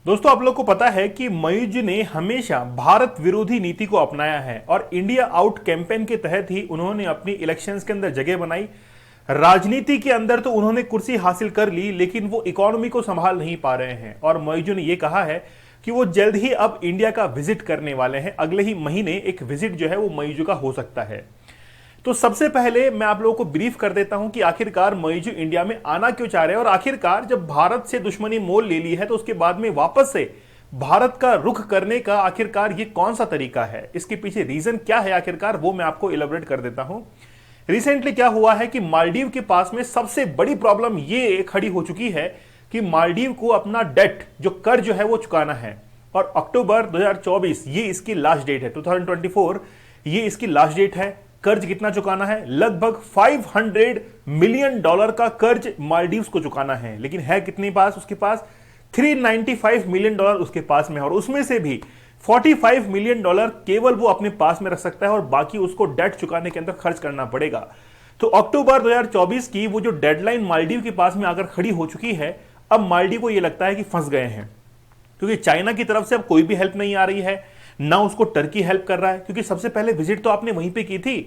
दोस्तों, आप लोग को पता है कि मयूज ने हमेशा भारत विरोधी नीति को अपनाया है और इंडिया आउट कैंपेन के तहत ही उन्होंने अपनी इलेक्शंस के अंदर जगह बनाई। राजनीति के अंदर तो उन्होंने कुर्सी हासिल कर ली, लेकिन वो इकोनॉमी को संभाल नहीं पा रहे हैं। और मयूज ने यह कहा है कि वो जल्द ही अब इंडिया का विजिट करने वाले हैं। अगले ही महीने एक विजिट जो है वो मयूज का हो सकता है। तो सबसे पहले मैं आप लोगों को ब्रीफ कर देता हूं कि आखिरकार मयूज इंडिया में आना क्यों चाह रहे हैं, और आखिरकार जब भारत से दुश्मनी मोल ले ली है तो उसके बाद में वापस से भारत का रुख करने का आखिरकार ये कौन सा तरीका है, इसके पीछे रीजन क्या है आखिरकार, वो मैं आपको इलेबोरेट कर देता हूं। रिसेंटली क्या हुआ है कि मालदीव के पास में सबसे बड़ी प्रॉब्लम ये खड़ी हो चुकी है कि मालदीव को अपना डेट जो कर्ज है वो चुकाना है, और अक्टूबर 2024 ये इसकी लास्ट डेट है। 2024 ये इसकी लास्ट डेट है। कर्ज कितना चुकाना है? लगभग $500 मिलियन का कर्ज मालदीव्स को चुकाना है। लेकिन है कितने पास? उसके पास $395 मिलियन उसके पास में, और उसमें से भी $45 मिलियन केवल वो अपने पास में रख सकता है और बाकी उसको डेट चुकाने के अंदर खर्च करना पड़ेगा। तो अक्टूबर 2024 की वो जो डेडलाइन मालदीव के पास में आकर खड़ी हो चुकी है, अब मालदीव को यह लगता है कि फंस गए हैं, क्योंकि चाइना की तरफ से अब कोई भी हेल्प नहीं आ रही है, ना उसको टर्की हेल्प कर रहा है, क्योंकि सबसे पहले विजिट तो आपने वहीं पे की थी।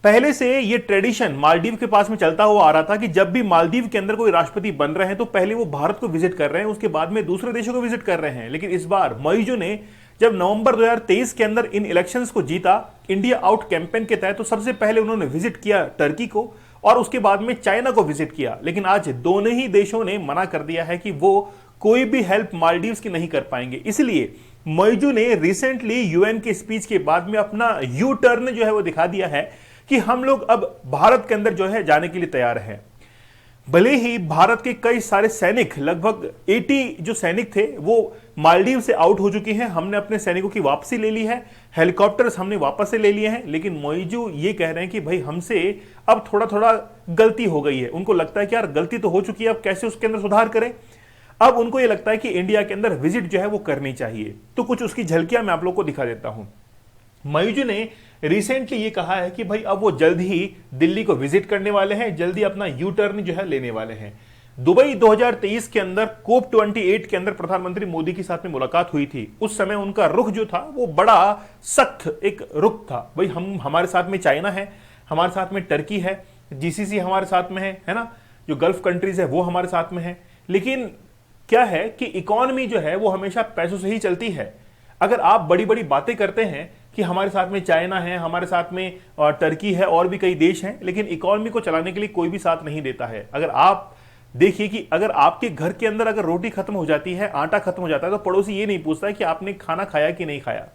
पहले से ये ट्रेडिशन मालदीव के पास में चलता हुआ आ रहा था कि जब भी मालदीव के अंदर कोई राष्ट्रपति बन रहे हैं तो पहले वो भारत को विजिट कर रहे हैं, उसके बाद में दूसरे देशों को विजिट कर रहे हैं। लेकिन इस बार मयूज ने जब नवंबर 2023 के अंदर इन इलेक्शंस को जीता इंडिया आउट कैंपेन के तहत, तो सबसे पहले उन्होंने विजिट किया टर्की को और उसके बाद में चाइना को विजिट किया। लेकिन आज दोनों ही देशों ने मना कर दिया है कि वो कोई भी हेल्प मालदीव्स की नहीं कर पाएंगे। इसलिए मयूज ने रिसेंटली यूएन के स्पीच के बाद में अपना यू टर्न जो है वो दिखा दिया है कि हम लोग अब भारत के अंदर जो है जाने के लिए तैयार हैं। भले ही भारत के कई सारे सैनिक, लगभग 80 जो सैनिक थे वो मालदीव से आउट हो चुके हैं, हमने अपने सैनिकों की वापसी ले ली है, हेलीकॉप्टर्स हमने वापस से ले लिए हैं, लेकिन मयूज ये कह रहे हैं कि भाई हमसे अब थोड़ा थोड़ा गलती हो गई है। उनको लगता है कि यार गलती तो हो चुकी है, अब कैसे उसके अंदर सुधार करें। अब उनको यह लगता है कि इंडिया के अंदर विजिट जो है वो करनी चाहिए। तो कुछ उसकी झलकियां मैं आप लोग को दिखा देता हूं। मयूज ने रिसेंटली ये कहा है कि भाई अब वो जल्द ही दिल्ली को विजिट करने वाले हैं, जल्दी अपना यू टर्न जो है लेने वाले हैं। दुबई 2023 के अंदर कोप 28 के अंदर प्रधानमंत्री मोदी के साथ में मुलाकात हुई थी। उस समय उनका रुख जो था वो बड़ा सख्त एक रुख था। भाई हमारे साथ में चाइना है, हमारे साथ में टर्की है, जीसीसी हमारे साथ में है ना, जो गल्फ कंट्रीज है वो हमारे साथ में है। लेकिन क्या है कि इकोनॉमी जो है वो हमेशा पैसों से ही चलती है। अगर आप बड़ी बड़ी बातें करते हैं कि हमारे साथ में चाइना है, हमारे साथ में टर्की है, और भी कई देश हैं, लेकिन इकोनॉमी को चलाने के लिए कोई भी साथ नहीं देता है। अगर आप देखिए कि अगर आपके घर के अंदर अगर रोटी खत्म हो जाती है, आटा खत्म हो जाता है, तो पड़ोसी ये नहीं पूछता है कि आपने खाना खाया कि नहीं खाया।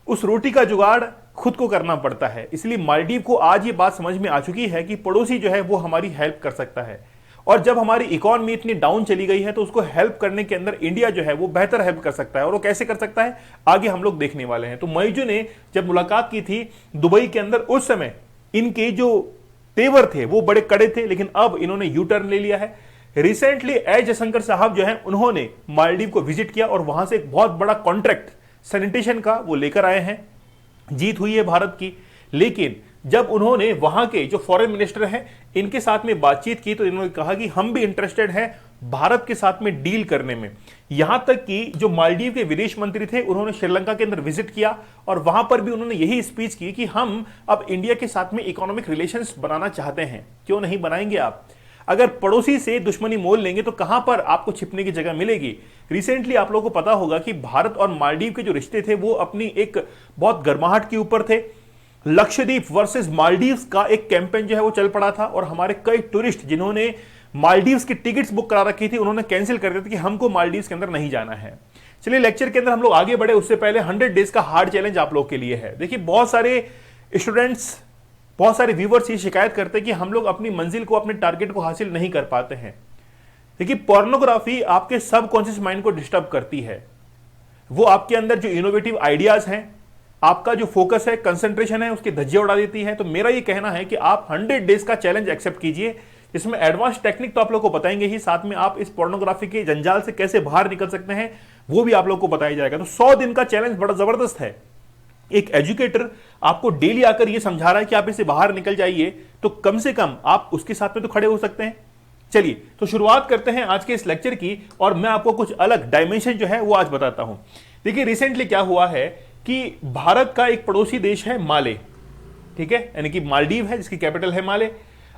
उस रोटी का जुगाड़ खुद को करना पड़ता है। इसलिए मालदीव को आज ये बात समझ में आ चुकी है कि पड़ोसी जो है वो हमारी हेल्प कर सकता है, और जब हमारी इकोनॉमी इतनी डाउन चली गई है तो उसको हेल्प करने के अंदर इंडिया जो है वो बेहतर हेल्प कर सकता है। और वो कैसे कर सकता है आगे हम लोग देखने वाले हैं। तो मयूज ने जब मुलाकात की थी दुबई के अंदर, उस समय इनके जो तेवर थे वो बड़े कड़े थे, लेकिन अब इन्होंने यू टर्न ले लिया है। रिसेंटली एस जयशंकर साहब जो है उन्होंने मालदीव को विजिट किया और वहां से एक बहुत बड़ा कॉन्ट्रैक्ट सैनिटेशन का वो लेकर आए हैं। जीत हुई है भारत की। लेकिन जब उन्होंने वहां के जो फॉरेन मिनिस्टर हैं इनके साथ में बातचीत की तो इन्होंने कहा कि हम भी इंटरेस्टेड हैं भारत के साथ में डील करने में। यहां तक कि जो मालदीव के विदेश मंत्री थे उन्होंने श्रीलंका के अंदर विजिट किया और वहां पर भी उन्होंने यही स्पीच की कि हम अब इंडिया के साथ में इकोनॉमिक रिलेशंस बनाना चाहते हैं। क्यों नहीं बनाएंगे आप? अगर पड़ोसी से दुश्मनी मोल लेंगे तो कहां पर आपको छिपने की जगह मिलेगी। रिसेंटली आप लोगों को पता होगा कि भारत और मालदीव के जो रिश्ते थे वो अपनी एक बहुत गर्माहट के ऊपर थे। लक्षद्वीप वर्सेस मालदीव्स का एक कैंपेन जो है वो चल पड़ा था, और हमारे कई टूरिस्ट जिन्होंने मालदीव्स की टिकट्स बुक करा रखी थी उन्होंने कैंसिल कर दिया था कि हमको मालदीव्स के अंदर नहीं जाना है। चलिए लेक्चर के अंदर हम लोग आगे बढ़े, उससे पहले 100 डेज का हार्ड चैलेंज आप लोग के लिए है। देखिए बहुत सारे स्टूडेंट्स, बहुत सारे व्यूवर्स ये शिकायत करते हैं कि हम लोग अपनी मंजिल को, अपने टारगेट को हासिल नहीं कर पाते हैं। देखिए पोर्नोग्राफी आपके सबकॉन्शियस माइंड को डिस्टर्ब करती है। वो आपके अंदर जो इनोवेटिव आइडियाज हैं, आपका जो फोकस है, कंसंट्रेशन है, उसकी धज्जियां उड़ा देती है। तो मेरा ये कहना है कि आप 100 डेज का चैलेंज एक्सेप्ट कीजिए। इसमें एडवांस टेक्निक तो आप लोग को बताएंगे ही, साथ में आप इस पोर्नोग्राफी के जंजाल से कैसे बाहर निकल सकते हैं वो भी आप लोग को बताया जाएगा। तो 100 दिन का चैलेंज बड़ा जबरदस्त है। एक एजुकेटर आपको डेली आकर ये समझा रहा है कि आप इससे बाहर निकल जाइए, तो कम से कम आप उसके साथ में तो खड़े हो सकते हैं। चलिए तो शुरुआत करते हैं आज के इस लेक्चर की, और मैं आपको कुछ अलग डायमेंशन जो है वो आज बताता हूं। देखिए रिसेंटली क्या हुआ है कि भारत का एक पड़ोसी देश है माले, ठीक है, यानी कि मालदीव है जिसकी कैपिटल है माले।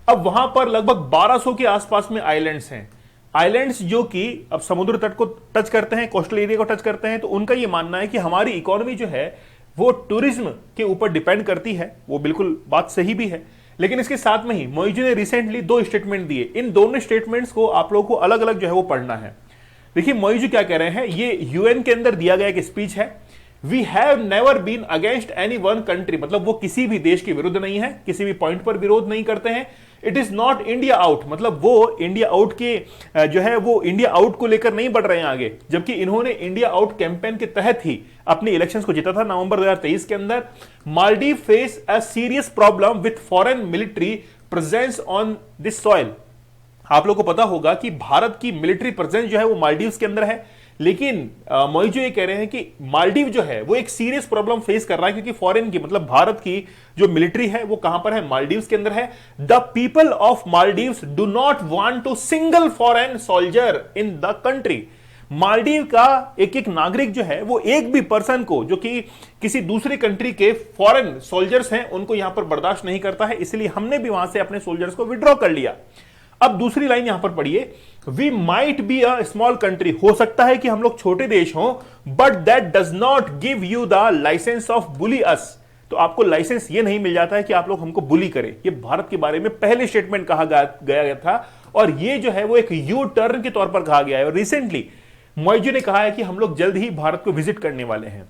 अब वहां पर लगभग 1200 के आसपास में आइलैंड्स हैं, आइलैंड्स जो कि अब समुद्र तट को टच करते हैं, कोस्टल एरिया को टच करते हैं। तो उनका यह मानना है कि हमारी इकोनॉमी जो है वो टूरिज्म के ऊपर डिपेंड करती है। वो बिल्कुल बात सही भी है, लेकिन इसके साथ में ही मोइजू ने रिसेंटली 2 स्टेटमेंट दिए। इन दोनों स्टेटमेंट्स को आप लोगों को अलग अलग जो है वो पढ़ना है। देखिए मोइजू क्या कह रहे हैं, ये यूएन के अंदर दिया गया एक स्पीच है। We have never been against any one country, मतलब वो किसी भी देश के विरुद्ध नहीं है, किसी भी पॉइंट पर विरोध नहीं करते हैं। It is not India out, मतलब वो इंडिया आउट के जो है वो इंडिया आउट को लेकर नहीं बढ़ रहे हैं आगे, जबकि इन्होंने इंडिया आउट कैंपेन के तहत ही अपने इलेक्शंस को जीता था नवंबर 2023 के अंदर। Maldives face a serious problem with foreign military presence on this soil. आप लोगों को पता होगा कि भारत की मिलिट्री प्रेजेंस जो है वो मालदीव्स के अंदर है, लेकिन मोइजू ये कह रहे हैं कि मालदीव जो है वो एक सीरियस प्रॉब्लम फेस कर रहा है, क्योंकि फॉरेन की मतलब भारत की जो मिलिट्री है वो कहां पर है, मालदीव्स के अंदर है। The people of Maldives do not want to single foreign soldier in the country. Maldives का एक एक नागरिक जो है वो एक भी पर्सन को जो कि किसी दूसरे कंट्री के फॉरेन सोल्जर्स हैं उनको यहां पर बर्दाश्त नहीं करता है, इसलिए हमने भी वहां से अपने सोल्जर्स को विड्रॉ कर लिया। अब दूसरी लाइन यहां पर पढ़िए, we might be a small country, हो सकता है कि हम लोग छोटे देश हों, but that does not give you the license of bully us. तो आपको लाइसेंस ये नहीं मिल जाता है कि आप लोग हमको बुली करें। ये भारत के बारे में पहले स्टेटमेंट कहा गया था, और ये जो है वो एक यू टर्न के तौर पर कहा गया है। और रिसेंटली मोइजू ने कहा है कि हम लोग जल्द ही भारत को विजिट करने वाले हैं।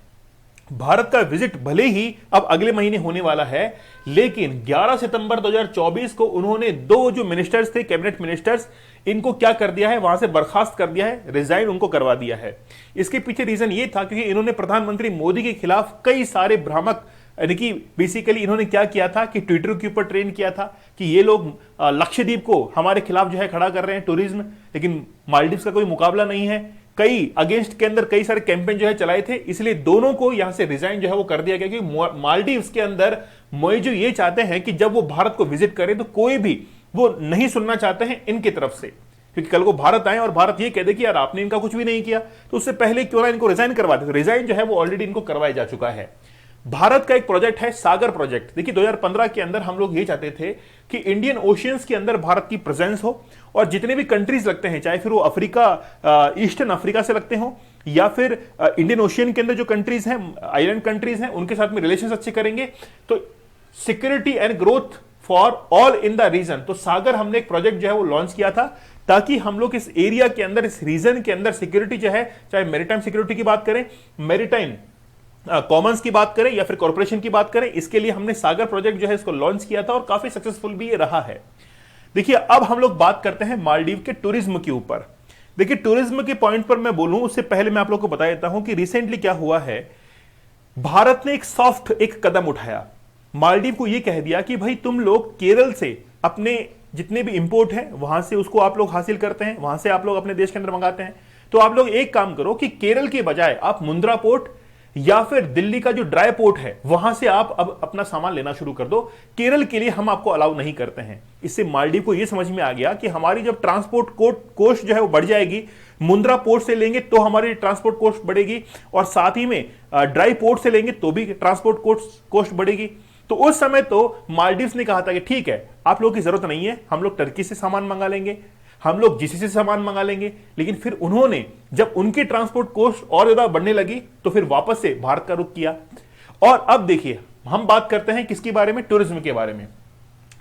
भारत का विजिट भले ही अब अगले महीने होने वाला है, लेकिन 11 सितंबर 2024 को उन्होंने 2 जो मिनिस्टर्स थे, कैबिनेट मिनिस्टर्स, इनको क्या कर दिया है, वहां से बर्खास्त कर दिया है, रिजाइन उनको करवा दिया है। इसके पीछे रीजन ये था क्योंकि इन्होंने प्रधानमंत्री मोदी के खिलाफ कई सारे भ्रामक, यानी कि बेसिकली इन्होंने क्या किया था कि ट्विटर के ऊपर ट्रेंड किया था कि ये लोग लक्षद्वीप को हमारे खिलाफ जो है खड़ा कर रहे हैं टूरिज्म, लेकिन मालदीव्स का कोई मुकाबला नहीं है। कई अगेंस्ट के अंदर कई सारे कैंपेन जो है चलाए थे, इसलिए दोनों को यहां से रिजाइन जो है वो कर दिया गया। क्योंकि मालदीव्स के अंदर मोइजू ये चाहते हैं कि जब वो भारत को विजिट करें तो कोई भी वो नहीं सुनना चाहते हैं इनकी तरफ से, क्योंकि कल को भारत आए और भारत ये कह दे कि यार आपने इनका कुछ भी नहीं किया, तो उससे पहले क्यों ना इनको रिजाइन करवा दे। तो रिजाइन जो है वो ऑलरेडी इनको करवाया जा चुका है। भारत का एक प्रोजेक्ट है सागर प्रोजेक्ट। देखिए 2015 के अंदर हम लोग ये चाहते थे कि इंडियन ओशियंस के अंदर भारत की प्रेजेंस हो, और जितने भी कंट्रीज लगते हैं, चाहे फिर वो अफ्रीका, ईस्टर्न अफ्रीका से लगते हो, या फिर इंडियन ओशियन के अंदर जो कंट्रीज हैं, आइलैंड कंट्रीज हैं, उनके साथ में रिलेशंस अच्छे करेंगे, तो security and growth for all in the region. तो सागर हमने एक प्रोजेक्ट जो है वो लॉन्च किया था, ताकि हम लोग इस एरिया के अंदर, इस रीजन के अंदर सिक्योरिटी जो है, चाहे मैरीटाइम सिक्योरिटी की बात करें, मैरीटाइम कॉमन्स की बात करें, या फिर कॉर्पोरेशन की बात करें, इसके लिए हमने सागर प्रोजेक्ट जो है इसको लॉन्च किया था, और काफी सक्सेसफुल भी ये रहा है। देखिए अब हम लोग बात करते हैं मालदीव के टूरिज्म के ऊपर। देखिए टूरिज्म के पॉइंट पर मैं बोलूं उससे पहले मैं आप लोग को बता देता हूं कि रिसेंटली क्या हुआ है। भारत ने एक सॉफ्ट एक कदम उठाया, मालदीव को यह कह दिया कि भाई तुम लोग केरल से अपने जितने भी इंपोर्ट है वहां से उसको आप लोग हासिल करते हैं, वहां से आप लोग अपने देश के अंदर मंगाते हैं, तो आप लोग एक काम करो कि केरल के बजाय आप मुंद्रा पोर्ट या फिर दिल्ली का जो ड्राई पोर्ट है वहां से आप अब अपना सामान लेना शुरू कर दो, केरल के लिए हम आपको अलाउ नहीं करते हैं। इससे मालदीव को यह समझ में आ गया कि हमारी जब ट्रांसपोर्ट कॉस्ट जो है वो बढ़ जाएगी, मुंद्रा पोर्ट से लेंगे तो हमारी ट्रांसपोर्ट कॉस्ट बढ़ेगी, और साथ ही में ड्राई पोर्ट से लेंगे तो भी ट्रांसपोर्ट कॉस्ट बढ़ेगी। तो उस समय तो मालदीव्स ने कहा था कि ठीक है, आप लोगों की जरूरत नहीं है, हम लोग टर्की से सामान मंगा लेंगे, हम लोग जीसीसी से सामान मंगा लेंगे। लेकिन फिर उन्होंने जब उनकी ट्रांसपोर्ट कॉस्ट और ज्यादा बढ़ने लगी तो फिर वापस से भारत का रुख किया। और अब देखिए हम बात करते हैं किसके बारे में, टूरिज्म के बारे में।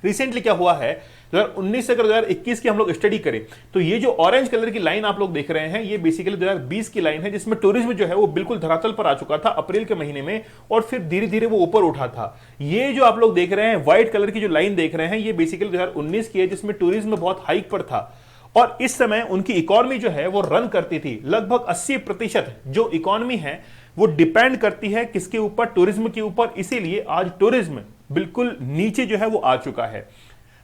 रिसेंटली क्या हुआ है, 2019 से अगर 2021 की हम लोग स्टडी करें तो ये जो ऑरेंज कलर की लाइन आप लोग देख रहे हैं, ये बेसिकली 2020 की लाइन है, जिसमें टूरिज्म जो है वो बिल्कुल धरातल पर आ चुका था अप्रैल के महीने में, और फिर धीरे धीरे वो ऊपर उठा था। ये जो आप लोग देख रहे हैं व्हाइट कलर की जो लाइन देख रहे हैं, ये बेसिकली 2019 की है, जिसमें टूरिज्म बहुत हाइक पर था, और इस समय उनकी इकोनॉमी जो है वो रन करती थी। लगभग 80% जो इकोनॉमी है वो डिपेंड करती है किसके ऊपर, टूरिज्म के ऊपर। इसीलिए आज टूरिज्म बिल्कुल नीचे जो है वो आ चुका है।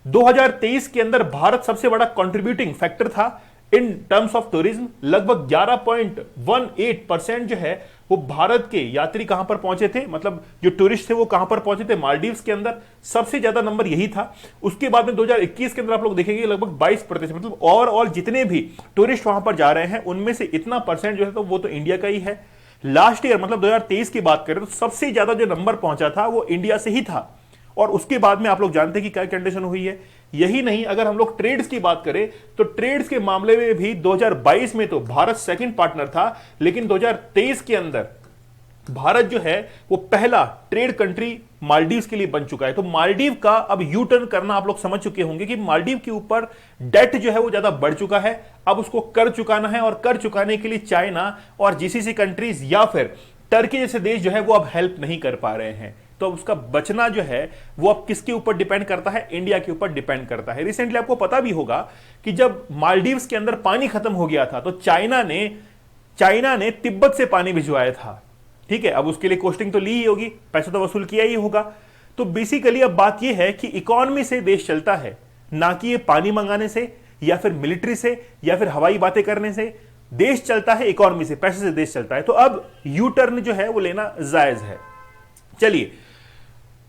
2023 के अंदर भारत सबसे बड़ा कंट्रीब्यूटिंग फैक्टर था इन टर्म्स ऑफ टूरिज्म। लगभग 11.18% जो है वो भारत के यात्री कहां पर पहुंचे थे, मतलब जो टूरिस्ट थे वो कहां पर पहुंचे थे, मालदीव्स के अंदर सबसे ज्यादा नंबर यही था। उसके बाद में 2021 के अंदर आप लोग देखेंगे लगभग 22%, मतलब ओवरऑल जितने भी टूरिस्ट वहां पर जा रहे हैं उनमें से इतना परसेंट जो है तो वो तो इंडिया का ही है। लास्ट ईयर मतलब 2023 की बात करें तो सबसे ज्यादा जो नंबर पहुंचा था वो इंडिया से ही था। और उसके बाद में आप लोग जानते हैं कि क्या कंडीशन हुई है। यही नहीं, अगर हम लोग ट्रेड्स की बात करें तो ट्रेड्स के मामले में भी 2022 में तो भारत सेकंड पार्टनर था, लेकिन 2023 के अंदर भारत जो है वो पहला ट्रेड कंट्री मालदीव के लिए बन चुका है। तो मालदीव का अब यू टर्न करना आप लोग समझ चुके होंगे कि मालदीव के ऊपर डेट जो है वो ज्यादा बढ़ चुका है, अब उसको कर चुकाना है, और कर चुकाने के लिए चाइना और जीसीसी कंट्रीज या फिर टर्की जैसे देश जो है वो अब हेल्प नहीं कर पा रहे हैं। तो उसका बचना जो है वो अब किसके ऊपर डिपेंड करता है, इंडिया के ऊपर डिपेंड करता है। रिसेंटली आपको पता भी होगा कि जब मालदीव्स के अंदर पानी खत्म हो गया था तो चाइना ने तिब्बत से पानी भिजवाया था, ठीक है। अब उसके लिए कोस्टिंग तो ली ही होगी, पैसा तो वसूल किया ही होगा। तो बेसिकली अब बात यह है कि इकोनॉमी से देश चलता है, ना कि ये पानी मंगाने से या फिर मिलिट्री से या फिर हवाई बातें करने से। देश चलता है इकोनॉमी से, पैसे से देश चलता है। तो अब यू टर्न जो है वो लेना जायज है। चलिए,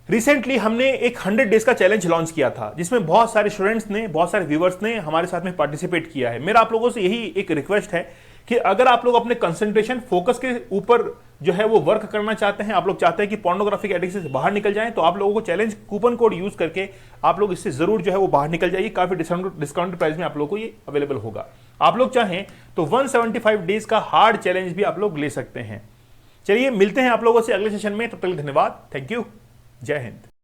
रिसेंटली हमने एक 100 डेज का चैलेंज लॉन्च किया था जिसमें बहुत सारे स्टूडेंट्स ने, बहुत सारे व्यूवर्स ने हमारे साथ में पार्टिसिपेट किया है। मेरा आप लोगों से यही एक रिक्वेस्ट है कि अगर आप लोग अपने कंसंट्रेशन फोकस के ऊपर जो है वो वर्क करना चाहते हैं, आप लोग चाहते हैं कि पोर्नोग्राफिक एडिक्शन से बाहर निकल जाएं, तो आप लोगों को चैलेंज कूपन कोड यूज करके आप लोग इससे जरूर जो है वो बाहर निकल जाइए। काफी डिस्काउंट प्राइस में आप लोगों को ये अवेलेबल होगा। आप लोग चाहें तो 175 डेज का हार्ड चैलेंज भी आप लोग ले सकते हैं। चलिए, मिलते हैं आप लोगों से अगले सेशन में, तब तक धन्यवाद, थैंक यू, जय हिंद।